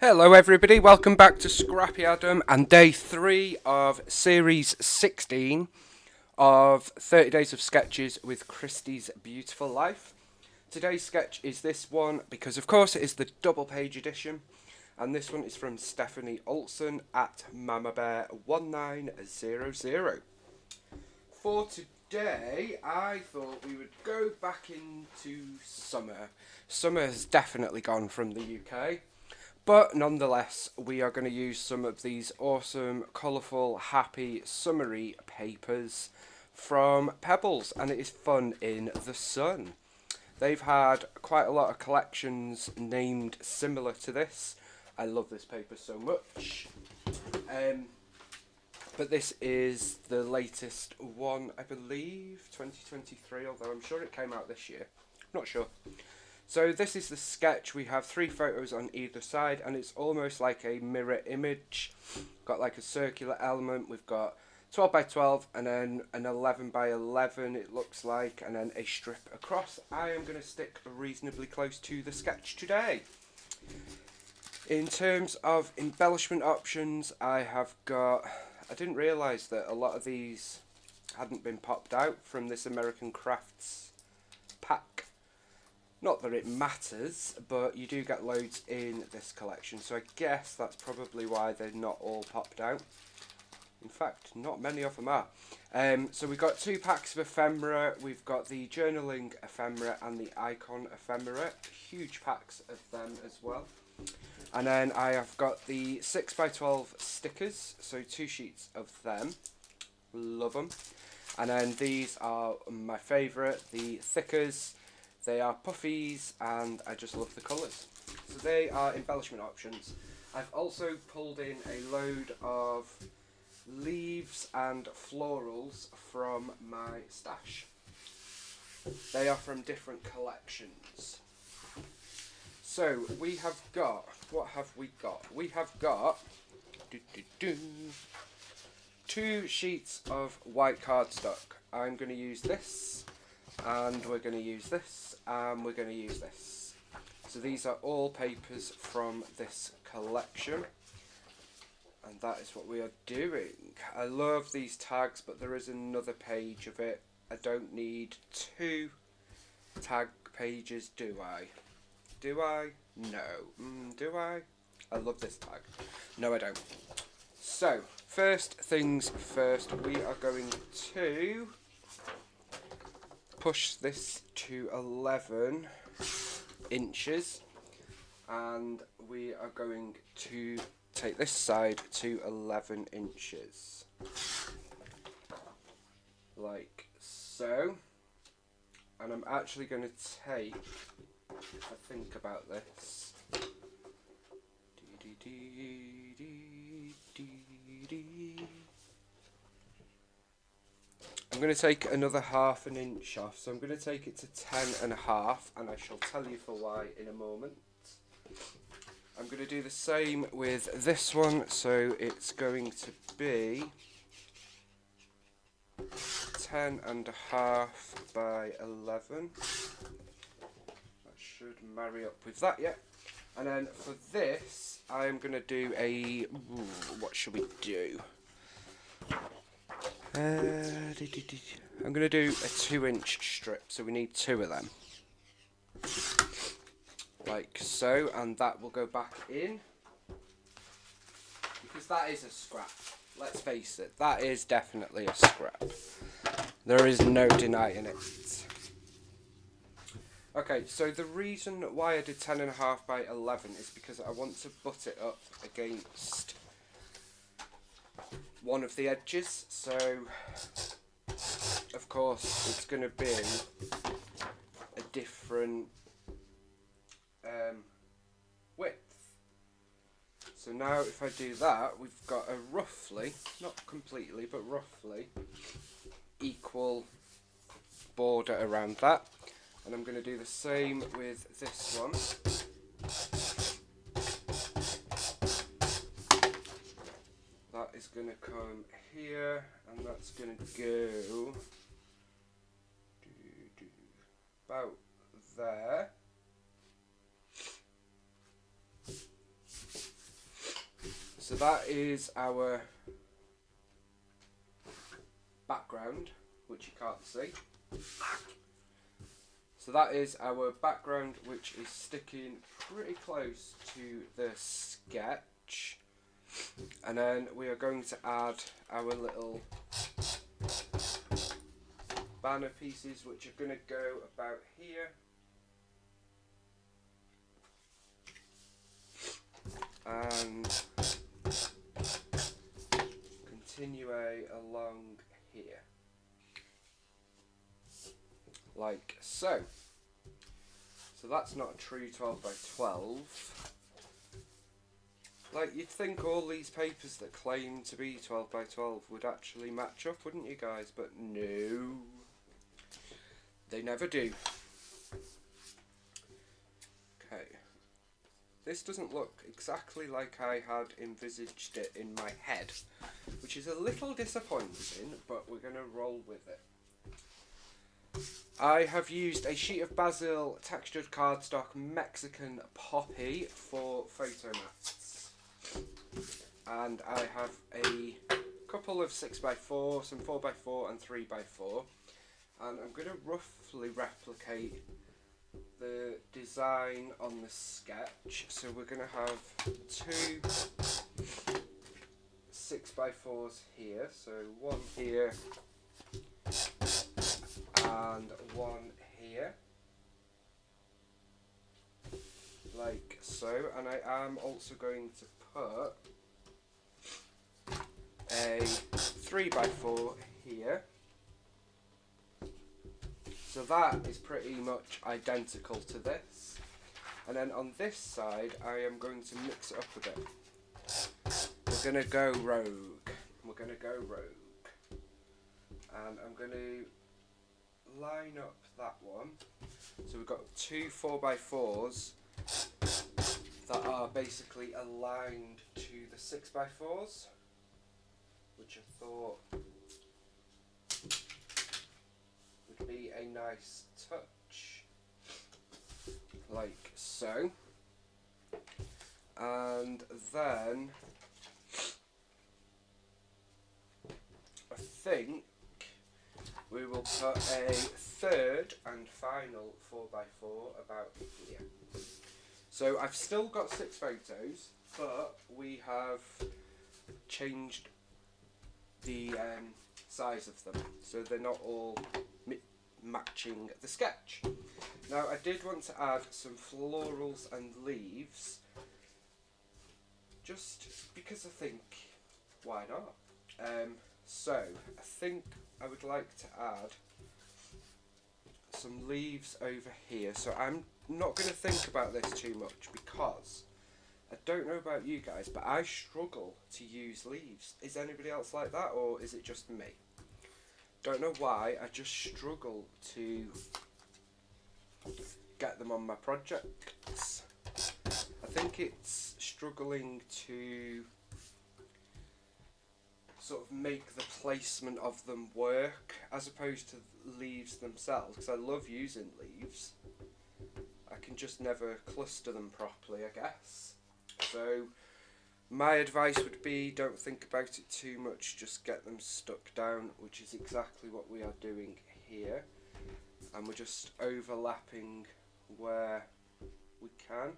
Hello everybody, welcome back to Scrappy Adam and day 3 of series 16 of 30 Days of Sketches with Christie's Beautiful Life. Today's sketch is this one because of course it is the double page edition, and this one is from Stephanie Olsen at Mama Bear 1900. For today I thought we would go back into summer. Summer has definitely gone from the UK. But nonetheless, we are going to use some of these awesome, colourful, happy, summery papers from Pebbles, and it is fun in the sun. They've had quite a lot of collections named similar to this. I love this paper so much. But this is the latest one, I believe, 2023, although I'm sure it came out this year. Not sure. So this is the sketch. We have 3 photos on either side, and it's almost like a mirror image. Got like a circular element. We've got 12 by 12 and then an 11 by 11 it looks like, and then a strip across. I am going to stick reasonably close to the sketch today. In terms of embellishment options, I didn't realise that a lot of these hadn't been popped out from this American Crafts pack. Not that it matters, but you do get loads in this collection, so I guess that's probably why they're not all popped out. In fact, not many of them are. So we've got 2 packs of ephemera. We've got the journaling ephemera and the icon ephemera. Huge packs of them as well. And then I have got the 6 by 12 stickers, so 2 sheets of them. Love them. And then these are my favourite, the thickers. They are puffies, and I just love the colours. So they are embellishment options. I've also pulled in a load of leaves and florals from my stash. They are from different collections. So we have got, what have we got? We have got 2 sheets of white cardstock. I'm going to use this, and we're going to use this, and we're going to use this. So these are all papers from this collection, and that is what we are doing. I love these tags, but there is another page of it. I don't need 2 tag pages, do I? Do I? No. Do I? I love this tag. No, I don't. So, first things first, we are going to push this to 11 inches, and we are going to take this side to 11 inches like so. And I'm actually going to take, if I think about this, I'm going to take another ½ an inch off, so I'm going to take it to 10.5, and I shall tell you for why in a moment. I'm going to do the same with this one, so it's going to be 10.5 by 11. That should marry up with that, yeah. And then for this, I'm going to do a, what should we do? I'm going to do a 2-inch strip, so we need 2 of them. Like so, and that will go back in. Because that is a scrap. Let's face it, that is definitely a scrap. There is no denying it. Okay, so the reason why I did 10.5 by 11 is because I want to butt it up against one of the edges, so of course it's going to be a different width. So now if I do that, we've got a roughly, not completely, but roughly equal border around that. And I'm going to do the same with this one. That is going to come here, and that's going to go about there. that is our background, which you can't see. So that is our background, which is sticking pretty close to the sketch. And then we are going to add our little banner pieces, which are going to go about here. And continue along here. Like so. So that's not a true 12 by 12. Like, you'd think all these papers that claim to be 12 by 12 would actually match up, wouldn't you guys? But no. They never do. Okay. This doesn't look exactly like I had envisaged it in my head, which is a little disappointing, but we're going to roll with it. I have used a sheet of basil textured cardstock Mexican poppy for photo mats. And I have a couple of 6x4, some 4x4 and 3x4. And I'm going to roughly replicate the design on the sketch. So we're going to have two 6x4s here. So one here and one here, like so. And I am also going to put a 3x4 here. So that is pretty much identical to this. And then on this side, I am going to mix it up a bit. We're going to go rogue. We're going to go rogue. And I'm going to line up that one. So we've got two 4x4s that are basically aligned to the 6x4s, which I thought would be a nice touch, like so. And then I think we will put a third and final 4x4 about here. So I've still got 6 photos, but we have changed the size of them, so they're not all matching the sketch. Now I did want to add some florals and leaves, just because I think, why not? So I think I would like to add some leaves over here. So I'm not going to think about this too much, because I don't know about you guys, but I struggle to use leaves. Is anybody else like that, or is it just me? Don't know why, I just struggle to get them on my projects. I think it's struggling to sort of make the placement of them work, as opposed to leaves themselves, because I love using leaves. I can just never cluster them properly, I guess. So my advice would be, don't think about it too much, just get them stuck down, which is exactly what we are doing here. And we're just overlapping where we can.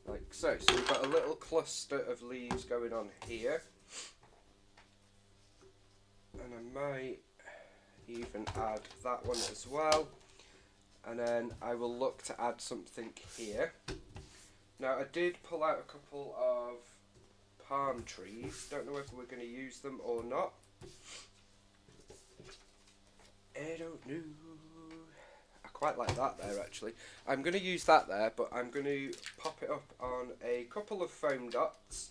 Like so. So we've got a little cluster of leaves going on here. And I might even add that one as well. And then I will look to add something here. Now I did pull out a couple of palm trees. Don't know whether we're going to use them or not. I don't know. I quite like that there actually. I'm going to use that there, but I'm going to pop it up on a couple of foam dots.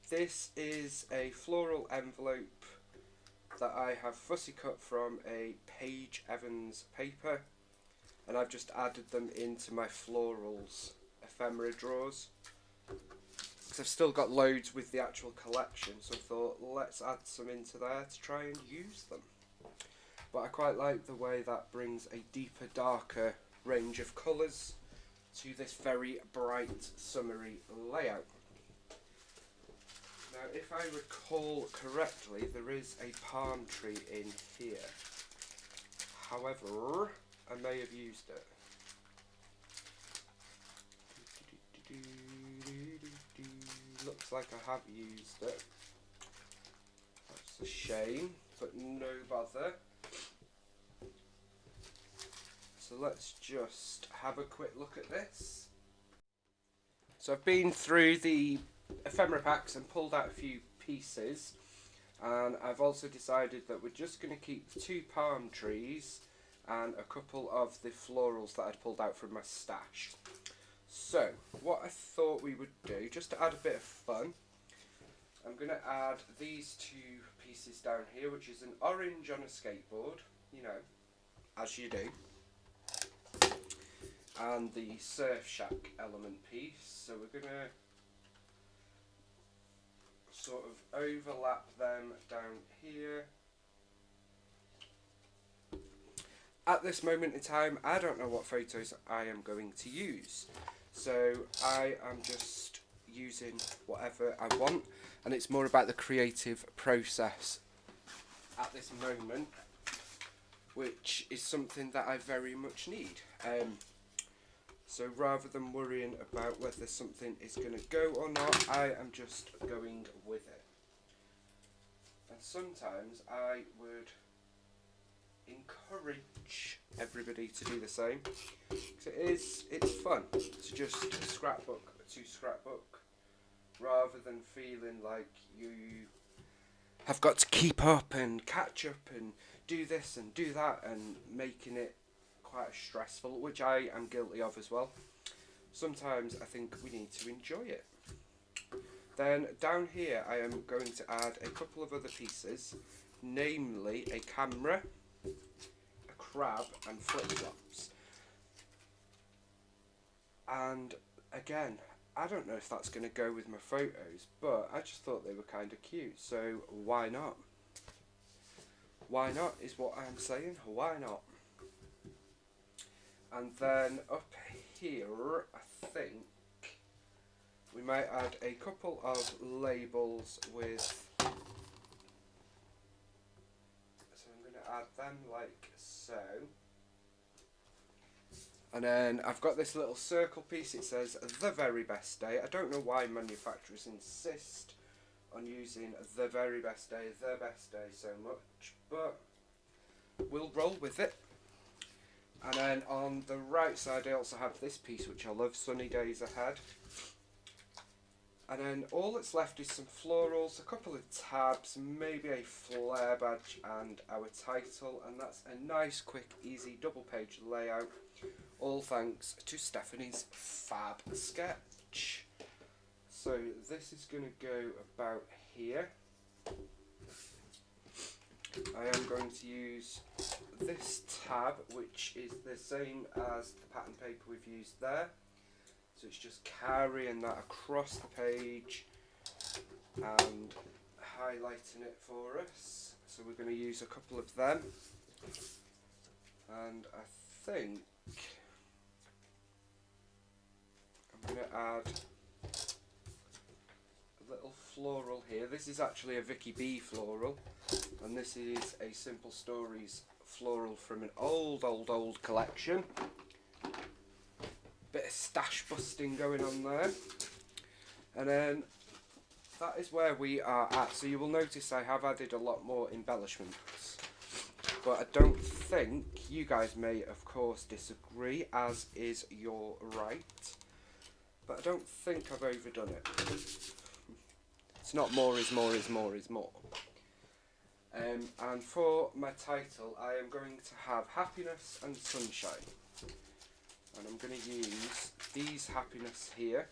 This is a floral envelope that I have fussy cut from a Paige Evans paper, and I've just added them into my florals ephemera drawers, because I've still got loads with the actual collection, so I thought let's add some into there to try and use them. But I quite like the way that brings a deeper, darker range of colours to this very bright summery layout. Now, if I recall correctly, there is a palm tree in here. However, I may have used it. Looks like I have used it. That's a shame, but no bother. So let's just have a quick look at this. So I've been through the ephemera packs and pulled out a few pieces, and I've also decided that we're just going to keep 2 palm trees and a couple of the florals that I'd pulled out from my stash. So what I thought we would do, just to add a bit of fun, I'm going to add these 2 pieces down here, which is an orange on a skateboard, you know, as you do, and the Surf Shack element piece. So we're going to sort of overlap them down here. At this moment in time, I don't know what photos I am going to use, so I am just using whatever I want, and it's more about the creative process at this moment, which is something that I very much need. So rather than worrying about whether something is going to go or not, I am just going with it. And sometimes I would encourage everybody to do the same, because it's fun to just scrapbook to scrapbook, rather than feeling like you have got to keep up and catch up and do this and do that, and making it quite stressful, which I am guilty of as well. Sometimes I think we need to enjoy it. Then down here I am going to add a couple of other pieces, namely a camera, a crab and flip-flops. And again, I don't know if that's going to go with my photos, but I just thought they were kind of cute, so why not? Why not is what I'm saying, why not? And then up here, I think we might add a couple of labels with, so I'm going to add them like so. And then I've got this little circle piece, it says the very best day. I don't know why manufacturers insist on using the very best day, the best day so much, but we'll roll with it. And then on the right side I also have this piece, which I love, Sunny Days Ahead. And then all that's left is some florals, a couple of tabs, maybe a flare badge and our title, and that's a nice, quick, easy double page layout, all thanks to Stephanie's fab sketch. So this is going to go about here. I am going to use this tab, which is the same as the pattern paper we've used there. So it's just carrying that across the page and highlighting it for us. So we're going to use a couple of them. And I think I'm going to add a little floral here. This is actually a Vicky B floral, and this is a Simple Stories floral from an old collection. Bit of stash busting going on there. And then that is where we are at. So you will notice I have added a lot more embellishments, but I don't think, you guys may of course disagree, as is your right, but I don't think I've overdone it. It's not more is more is more is more. And for my title I am going to have happiness and sunshine. And I'm going to use these happiness here.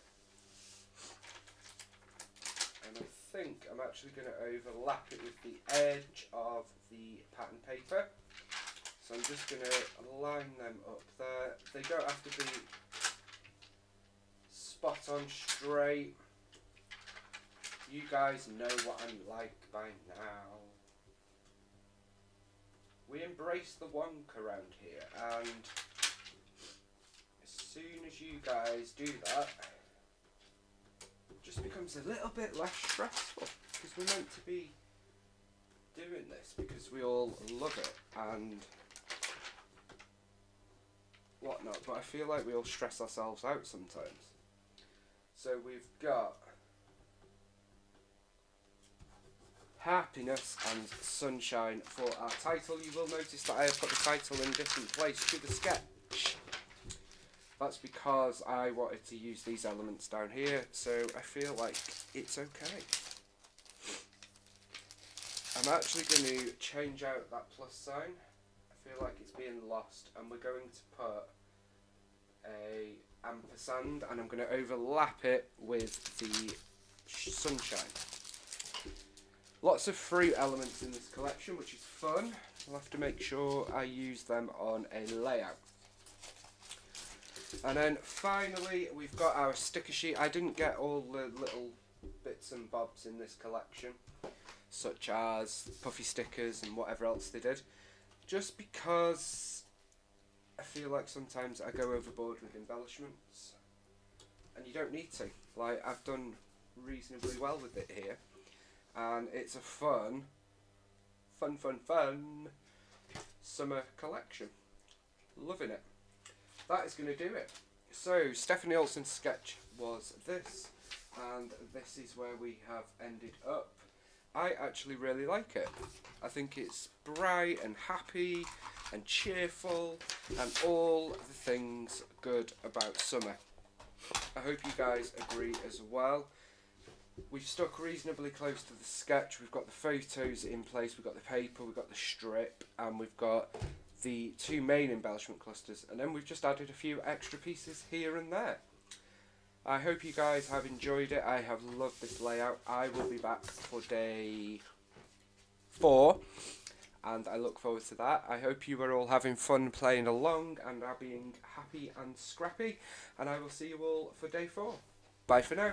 And I think I'm actually going to overlap it with the edge of the pattern paper. So I'm just going to line them up there. They don't have to be spot on straight. You guys know what I'm like by now. We embrace the wonk around here, and as soon as you guys do that, it just becomes a little bit less stressful, because we're meant to be doing this because we all love it and whatnot, but I feel like we all stress ourselves out sometimes. So we've got happiness and sunshine for our title. You will notice that I have put the title in a different place to the sketch. That's because I wanted to use these elements down here, so I feel like it's okay. I'm actually going to change out that plus sign. I feel like it's being lost, and we're going to put a ampersand, and I'm going to overlap it with the sunshine. Lots of fruit elements in this collection, which is fun. I'll have to make sure I use them on a layout. And then finally we've got our sticker sheet. I didn't get all the little bits and bobs in this collection, such as puffy stickers and whatever else they did, just because I feel like sometimes I go overboard with embellishments, and you don't need to. Like, I've done reasonably well with it here, and it's a fun summer collection. Loving it. That is going to do it. So Stephanie Olsen's sketch was this, and this is where we have ended up. I actually really like it. I think it's bright and happy and cheerful and all the things good about summer. I hope you guys agree as well. We've stuck reasonably close to the sketch. We've got the photos in place, we've got the paper, we've got the strip, and we've got the two main embellishment clusters, and then we've just added a few extra pieces here and there. I hope you guys have enjoyed it. I have loved this layout. I will be back for day 4, and I look forward to that. I hope you are all having fun playing along and are being happy and scrappy, and I will see you all for day 4. Bye for now.